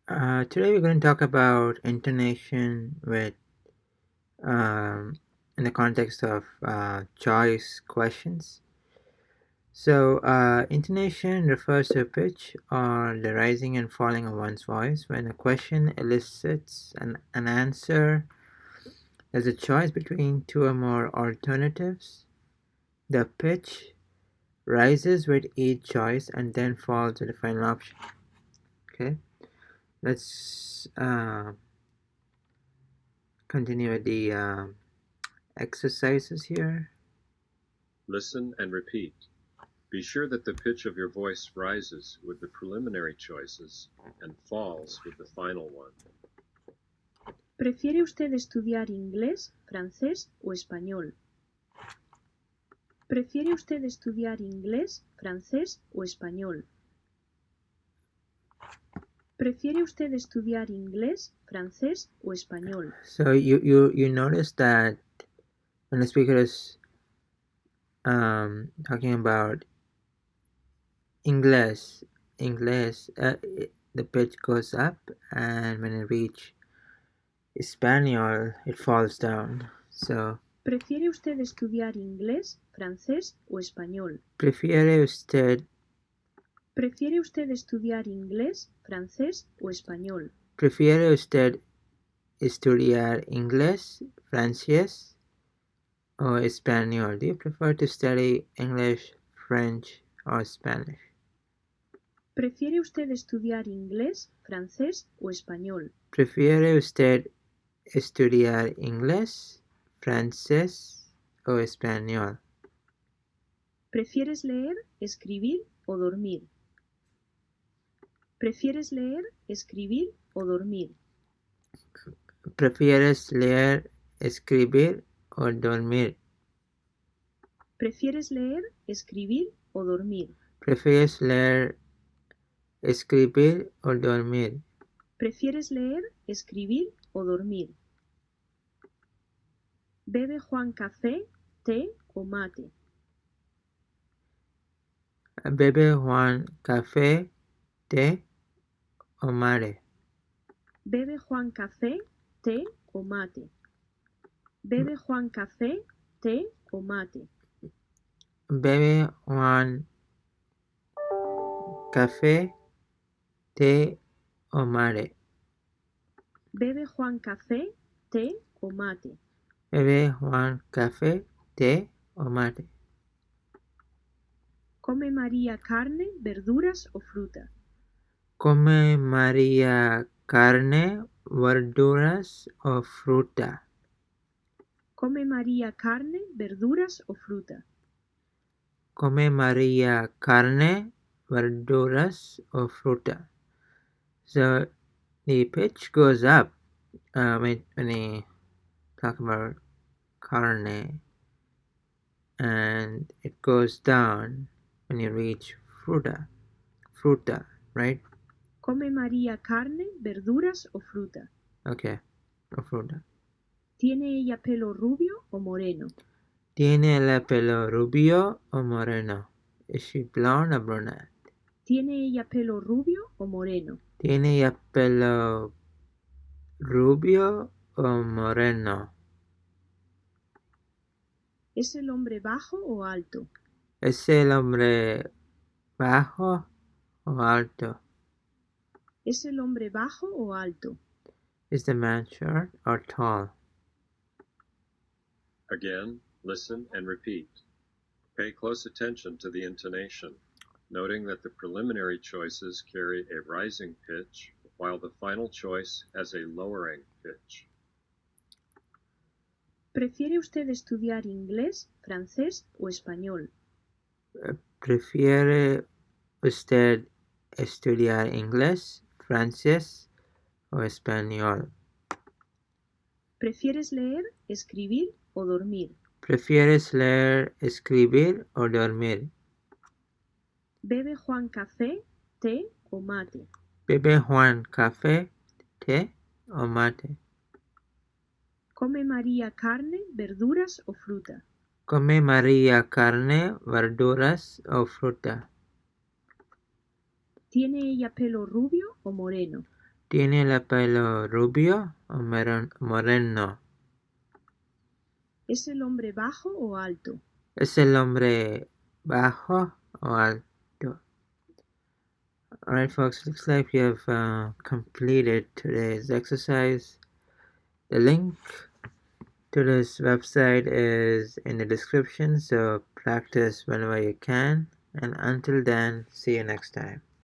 Today we're going to talk about intonation in the context of choice questions. So, intonation refers to pitch or the rising and falling of one's voice. When a question elicits an answer, there's a choice between two or more alternatives. The pitch rises with each choice and then falls with the final option. Okay, let's continue with the exercises here. Listen and repeat. Be sure that the pitch of your voice rises with the preliminary choices and falls with the final one. ¿Prefiere usted estudiar inglés, francés o español? ¿Prefiere usted estudiar inglés, francés o español? ¿Prefiere usted estudiar inglés, francés o español? So you notice that when the speaker is talking about English, the pitch goes up, and when it reach Espanol, it falls down. So ¿Prefiere usted estudiar inglés, francés o español? prefiere usted estudiar inglés, francés o español? Prefiere usted estudiar inglés, francés o español? Do you prefer to study English, French, or Spanish? ¿Prefiere usted estudiar inglés, francés o español? ¿Prefiere usted estudiar inglés, francés o español? ¿Prefieres leer, escribir o dormir? ¿Prefieres leer, escribir o dormir? ¿Prefieres leer, escribir o dormir? ¿Prefieres leer, escribir o dormir? ¿Prefieres leer, escribir o dormir? ¿Prefieres leer, escribir o dormir? ¿Bebe Juan café, té o mate? ¿Bebe Juan café, té o mate? ¿Bebe Juan café, té o mate? ¿Bebe Juan café, té o mate? ¿Bebe Juan café, té o mate? ¿Bebe Juan café, té o mate? ¿Bebe Juan café, té o mate? ¿Come María carne, verduras o fruta? ¿Come María carne, verduras o fruta? ¿Come María carne, verduras o fruta? ¿Come María carne, verduras o fruta? So the pitch goes up when you talk about carne, and it goes down when you reach fruta, right? ¿Come María carne, verduras o fruta? Okay, o fruta. ¿Tiene ella pelo rubio o moreno? ¿Tiene el pelo rubio o moreno? Is she blonde or brunette? ¿Tiene ella pelo rubio o moreno? ¿Tiene ella pelo rubio o moreno? ¿Es el hombre bajo o alto? ¿Es el hombre bajo o alto? ¿Es el hombre bajo o alto? Is the man short or tall? Again, listen and repeat. Pay close attention to the intonation, noting that the preliminary choices carry a rising pitch, while the final choice has a lowering pitch. ¿Prefiere usted estudiar inglés, francés o español? ¿Prefiere usted estudiar inglés, francés o español? ¿Prefieres leer, escribir o dormir? ¿Prefieres leer, escribir o dormir? ¿Bebe Juan café, té o mate? ¿Bebe Juan café, té o mate? ¿Come María carne, verduras o fruta? ¿Come María carne, verduras o fruta? ¿Tiene ella pelo rubio o moreno? ¿Tiene el pelo rubio o moreno? ¿Es el hombre bajo o alto? ¿Es el hombre bajo o alto? Alright, folks, looks like we have completed today's exercise. The link to this website is in the description, so practice whenever you can. And until then, see you next time.